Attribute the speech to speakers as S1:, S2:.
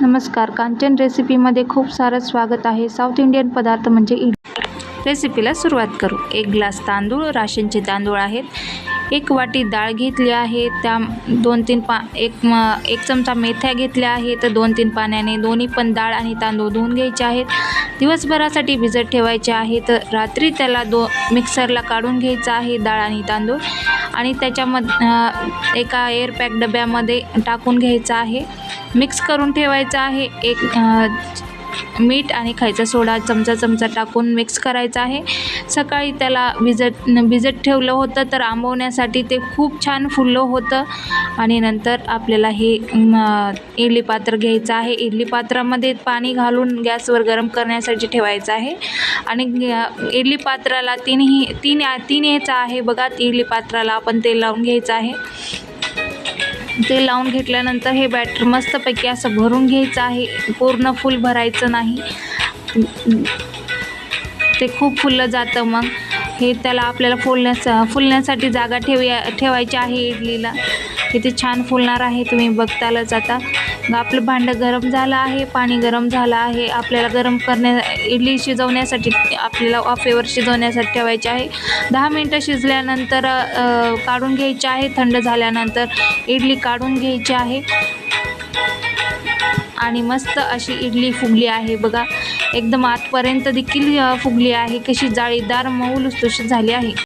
S1: नमस्कार, कांचन रेसिपीमध्ये खूप सारं स्वागत आहे. साऊथ इंडियन पदार्थ म्हणजे इडली. रेसिपीला सुरुवात करू. 1 ग्लास तांदूळ, राशनचे तांदूळ आहेत. 1 वाटी डाळ घेतली आहे. त्या 2-3 एक चमचा मेथ्या घेतल्या आहेत. 2-3 पाण्याने दोन्ही पण डाळ आणि तांदूळ धुवून घ्यायचे आहेत. दिवसभरासाठी भिजत ठेवायचे आहेत. रात्री त्याला मिक्सरला काढून घ्यायचं आहे डाळ आणि तांदूळ आणि त्याच्यामध्ये एका एअरपॅक डब्यामध्ये टाकून घ्यायचं आहे. मिक्स करून ठेवायचं आहे. मीठ आणि खायचा सोडा चमचा टाकून मिक्स करायचं आहे. सकाळी त्याला भिजत ठेवलं होतं तर आंबवण्यासाठी ते खूप छान फुललं होतं. आणि नंतर आपल्याला हे इडली पात्र घ्यायचं आहे. इडली पात्रामध्ये पाणी घालून गॅसवर गरम करण्यासाठी ठेवायचं आहे. आणि इडली पात्राला तीन याचा आहे बघा. इडली पात्राला आपण तेल लावून घ्यायचं आहे. तेल लावून घेतल्यानंतर हे बॅटर मस्तपैकी असं भरून घ्यायचं आहे. पूर्ण फुल भरायचं नाही, ते खूप फुललं जातं. मग हे त्याला आपल्याला फुलण्यासाठी जागा ठेवायची आहे. इडलीला किती छान फुलणार आहे तुम्ही बघतालच. आता आपलं भांडं गरम झालं आहे, पाणी गरम झालं आहे. आपल्याला इडली शिजवण्यासाठी आपल्याला वाफेवर शिजवण्यासाठी ठेवायचे आहे. 10 मिनटं शिजल्यानंतर काढून घ्यायचे आहे. थंड झाल्यानंतर इडली काढून घ्यायची आहे. आणि मस्त अशी इडली फुगली आहे बघा. एकदम आतपर्यंत देखील फुगली आहे. कशी जाळीदार मऊ लुसलुशीत झाली आहे.